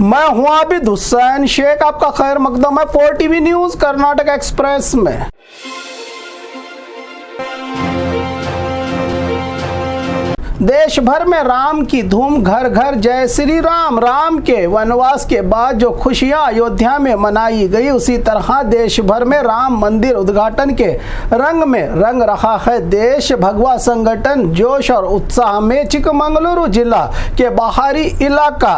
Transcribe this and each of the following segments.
मैं हूं आबिद हुसैन शेख, आपका खैर मकदम है 4TV न्यूज कर्नाटक एक्सप्रेस में। देश भर में राम की धूम, घर घर जय श्री राम। राम के वनवास के बाद जो खुशियां अयोध्या में मनाई गई, उसी तरह देश भर में राम मंदिर उद्घाटन के रंग में रंग रहा है देश। भगवा संगठन जोश और उत्साह में चिकमंगलुरु जिला के बाहरी इलाका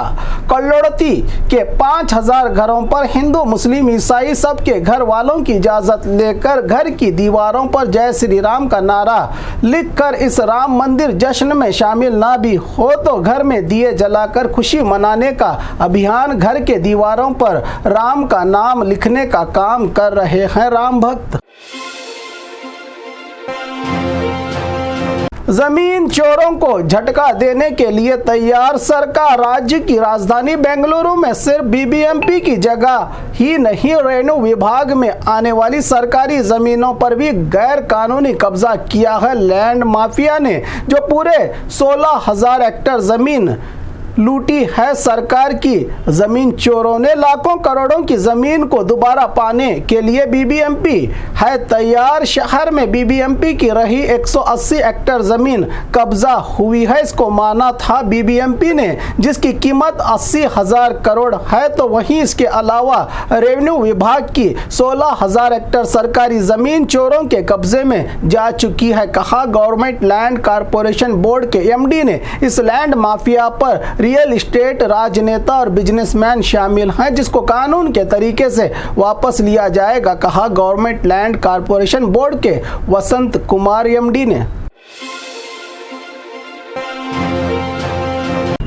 कल्लोड़ती के 5000 घरों पर हिंदू मुस्लिम ईसाई सबके घर वालों की इजाजत लेकर घर की दीवारों पर जय श्री राम का नारा लिखकर इस राम मंदिर जश्न में शामिल ना भी हो तो घर में दिए जलाकर खुशी मनाने का अभियान, घर के दीवारों पर राम का नाम लिखने का काम कर रहे हैं राम भक्त। जमीन चोरों को झटका देने के लिए तैयार सरकार। राज्य की राजधानी बेंगलुरु में सिर्फ बीबीएमपी की जगह ही नहीं, रेवेन्यू विभाग में आने वाली सरकारी जमीनों पर भी गैर कानूनी कब्जा किया है लैंड माफिया ने, जो पूरे 16,000 हेक्टेयर जमीन लूटी है। सरकार की जमीन चोरों ने लाखों करोड़ों की जमीन को दोबारा पाने के लिए बीबीएमपी है तैयार। शहर में बीबीएमपी की रही 180 हेक्टेयर जमीन कब्जा हुई है। इसको माना था बीबीएमपी ने, जिसकी कीमत 80,000 करोड़ है। तो वहीं इसके अलावा रेवेन्यू विभाग की 16,000 हेक्टेयर सरकारी जमीन चोरों के कब्जे में जा चुकी है। कहा गवर्नमेंट लैंड कारपोरेशन बोर्ड के एमडी ने इस लैंड माफिया पर रियल एस्टेट राजनेता और बिजनेसमैन शामिल हैं, जिसको कानून के तरीके से वापस लिया जाएगा, कहा गवर्नमेंट लैंड कारपोरेशन बोर्ड के वसंत कुमार एमडी ने।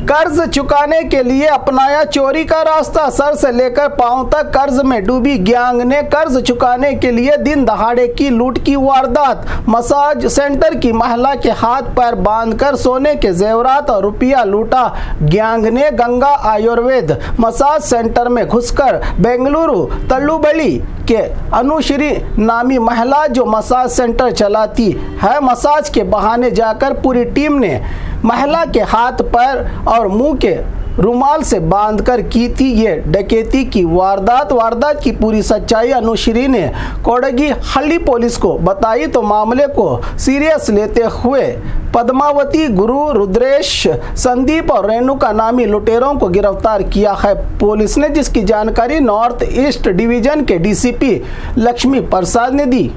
कर्ज चुकाने के लिए अपनाया चोरी का रास्ता, सर से लेकर पांव तक कर्ज में डूबी गैंग ने कर्ज चुकाने के लिए दिन दहाड़े की लूट की वारदात। मसाज सेंटर की महिला के हाथ पैर बांधकर सोने के जेवरात और रुपया लूटा गैंग ने। गंगा आयुर्वेद मसाज सेंटर में घुसकर बेंगलुरु तल्लुबली के अनुश्री नामी महिला जो मसाज सेंटर चलाती है, मसाज के बहाने जाकर पूरी टीम ने महिला के हाथ पैर और मुंह के रुमाल से बांधकर की थी ये डकैती की वारदात की पूरी सच्चाई अनुश्री ने कोडगी हल्ली पुलिस को बताई तो मामले को सीरियस लेते हुए पद्मावती, गुरु, रुद्रेश, संदीप और रेणुका नामी लुटेरों को गिरफ्तार किया है पुलिस ने, जिसकी जानकारी नॉर्थ ईस्ट डिवीजन के डीसीपी लक्ष्मी प्रसाद ने दी।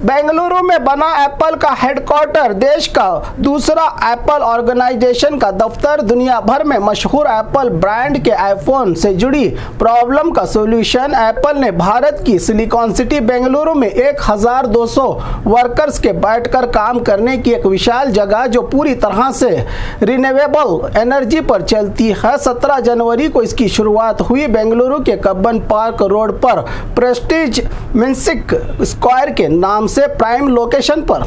बेंगलुरु में बना एप्पल का हेडक्वार्टर, देश का दूसरा एप्पल ऑर्गेनाइजेशन का दफ्तर। दुनिया भर में मशहूर एप्पल ब्रांड के आईफोन से जुड़ी प्रॉब्लम का सॉल्यूशन एप्पल ने भारत की सिलिकॉन सिटी बेंगलुरु में 1200 वर्कर्स के बैठकर काम करने की एक विशाल जगह जो पूरी तरह से रिन्यूएबल एनर्जी पर चलती है। 17 जनवरी को इसकी शुरुआत हुई बेंगलुरु के कब्बन पार्क रोड पर प्रेस्टीज मिन्सिक स्क्वायर के नाम से प्राइम लोकेशन पर।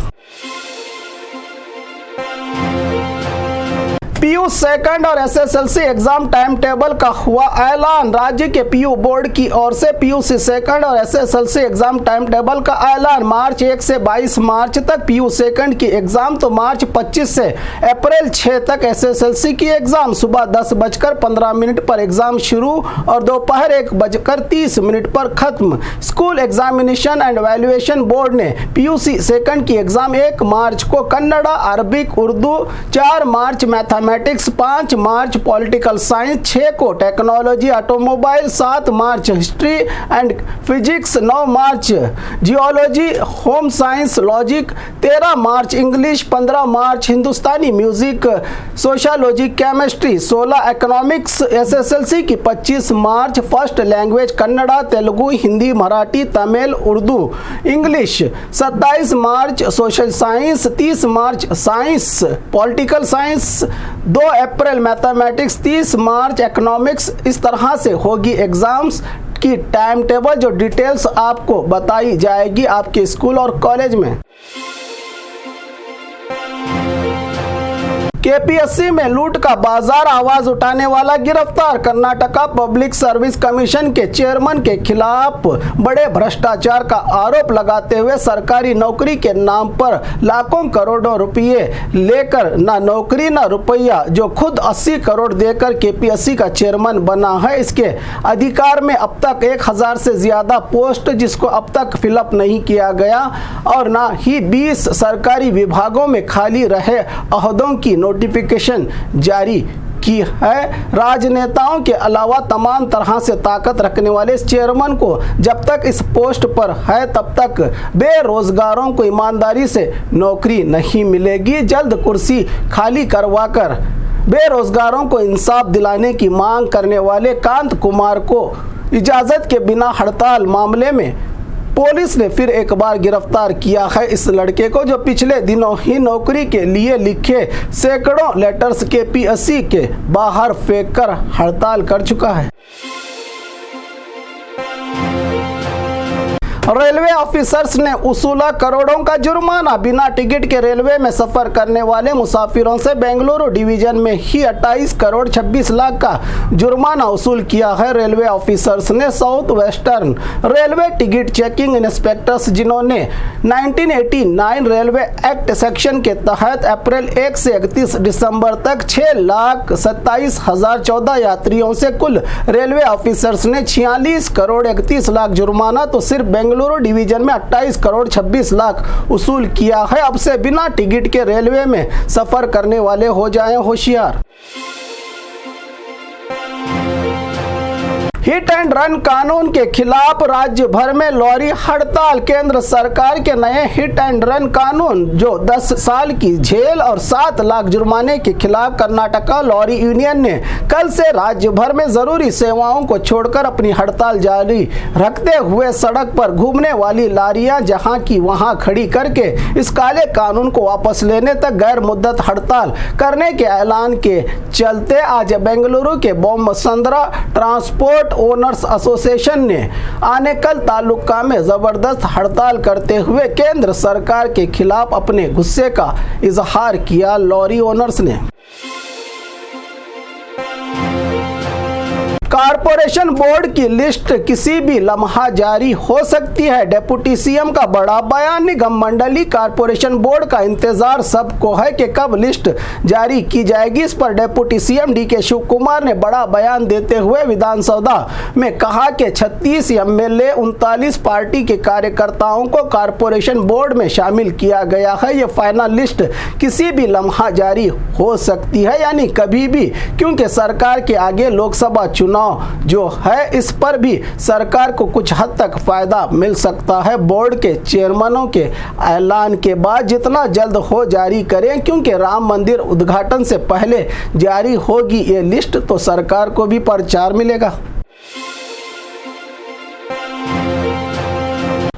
पीयू सेकंड और एसएसएलसी एग्जाम टाइम टेबल का हुआ ऐलान। राज्य के पीयू बोर्ड की ओर से पीयूसी सेकंड और एसएसएलसी एग्जाम टाइम टेबल का ऐलान। मार्च 1 से 22 मार्च तक पीयू सेकंड की एग्जाम, तो मार्च 25 से अप्रैल 6 तक एसएसएलसी की एग्जाम। सुबह 10:15 पर एग्जाम शुरू और दोपहर 1:30 पर खत्म। School examination and valuation board ने पीयूसी सेकंड की एग्जाम 1 मार्च को कन्नड़ा, अरबिक, उर्दू, 4 मार्च मैथमेटिक्स, 5 मार्च पॉलिटिकल साइंस, 6 को technology automobile, 7 March history and physics, 9 March geology home science logic, 13 March English, 15 March Hindustani music sociology chemistry, 16 economics. SSLC की 25 March first language Kannada, Telugu, Hindi, Marathi, Tamil, Urdu, English, 27 मार्च social science, 30 मार्च science political science, 2 अप्रैल mathematics, 30 मार्च economics. इस तरह से होगी exams की time table, जो details आपको बताई जाएगी आपके स्कूल और कॉलेज में। केपीएससी में लूट का बाजार, आवाज उठाने वाला गिरफ्तार। कर्नाटका पब्लिक सर्विस कमीशन के चेयरमैन के खिलाफ बड़े भ्रष्टाचार का आरोप लगाते हुए सरकारी नौकरी के नाम पर लाखों करोड़ों रुपये लेकर ना नौकरी ना रुपया, जो खुद 80 करोड़ देकर केपीएससी का चेयरमैन बना है, इसके अधिकार में अब तक 1000 से ज्यादा पोस्ट जिसको अब तक फिलअप नहीं किया गया और ना ही 20 सरकारी विभागों में खाली रहे अहदों की नोटिफिकेशन जारी की है। राजनेताओं के अलावा तमाम तरह से ताकत रखने वाले इस चेयरमैन को जब तक इस पोस्ट पर है तब तक बेरोजगारों को ईमानदारी से नौकरी नहीं मिलेगी। जल्द कुर्सी खाली करवाकर बेरोजगारों को इंसाफ दिलाने की मांग करने वाले कांत कुमार को इजाजत के बिना हड़ताल मामले में पुलिस ने फिर एक बार गिरफ्तार किया है। इस लड़के को जो पिछले दिनों ही नौकरी के लिए लिखे सैकड़ों लेटर्स केपीएससी के बाहर फेंककर हड़ताल कर चुका है। रेलवे ऑफिसर्स ने वसूला करोड़ों का जुर्माना। बिना टिकट के रेलवे में सफर करने वाले मुसाफिरों से बेंगलुरु डिवीजन में ही 28 करोड़ 26 लाख का जुर्माना वसूल किया है। रेलवे ऑफिसर्स ने south western railway ticket checking inspectors जिन्होंने 1989 रेलवे एक्ट सेक्शन के तहत अप्रैल 1 से 31 दिसंबर तक 6,27,014 यात्रियों से कुल रेलवे ऑफिसर्स ने 46 करोड़ 31 लाख जुर्माना तो सिर्फ बेंगलुरु डिवीजन में 28 करोड़ 26 लाख वसूल किया है। अब से बिना टिकट के रेलवे में सफर करने वाले हो जाएं होशियार। हिट एंड रन कानून के खिलाफ राज्य भर में लॉरी हड़ताल। केंद्र सरकार के नए हिट एंड रन कानून जो 10 साल की जेल और 7 लाख जुर्माने के खिलाफ कर्नाटका लॉरी यूनियन ने कल से राज्य भर में जरूरी सेवाओं को छोड़कर अपनी हड़ताल जारी रखते हुए सड़क पर घूमने वाली लारियां जहां की वहां खड़ी करके इस काले कानून को वापस लेने तक गैर मुद्दत हड़ताल करने के ऐलान के चलते आज बेंगलुरु के बोम्मसंद्रा ट्रांसपोर्ट ओनर्स एसोसिएशन ने आनेकल तालुका में जबरदस्त हड़ताल करते हुए केंद्र सरकार के खिलाफ अपने गुस्से का इजहार किया। लॉरी ओनर्स ने कारपोरेशन बोर्ड की लिस्ट किसी भी लम्हा जारी हो सकती है। डिप्टी सीएम का बड़ा बयान। निगम मंडली कारपोरेशन बोर्ड का इंतजार सबको है कि कब लिस्ट जारी की जाएगी। इस पर deputy CM DK Shivakumar ने बड़ा बयान देते हुए विधानसभा में कहा कि 36 एमएलए 39 पार्टी के कार्यकर्ताओं को कारपोरेशन बोर्ड में शामिल किया गया है। ये फाइनल लिस्ट किसी भी लम्हा जारी हो सकती है, यानी कभी भी, क्योंकि सरकार के आगे लोकसभा चुनाव जो है इस पर भी सरकार को कुछ हद तक फायदा मिल सकता है। बोर्ड के चेयरमैनों के ऐलान के बाद जितना जल्द हो जारी करें, क्योंकि राम मंदिर उद्घाटन से पहले जारी होगी ये लिस्ट तो सरकार को भी प्रचार मिलेगा।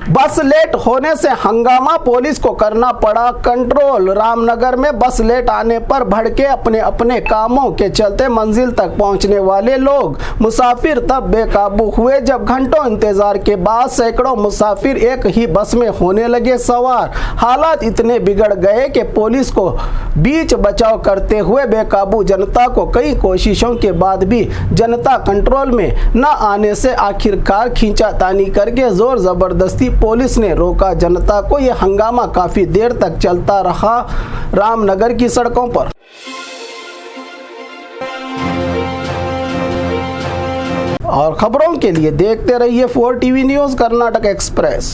बस लेट होने से हंगामा, पुलिस को करना पड़ा कंट्रोल। रामनगर में बस लेट आने पर भड़के अपने अपने कामों के चलते मंजिल तक पहुंचने वाले लोग। मुसाफिर तब बेकाबू हुए जब घंटों इंतजार के बाद सैकड़ों मुसाफिर एक ही बस में होने लगे सवार। हालात इतने बिगड़ गए कि पुलिस को बीच बचाव करते हुए बेकाबू जनता को कई कोशिशों के बाद भी जनता कंट्रोल में न आने से आखिरकार खींचातानी करके जोर जबरदस्ती पुलिस ने रोका जनता को। यह हंगामा काफी देर तक चलता रहा रामनगर की सड़कों पर। और खबरों के लिए देखते रहिए 4 टीवी न्यूज़ कर्नाटक एक्सप्रेस।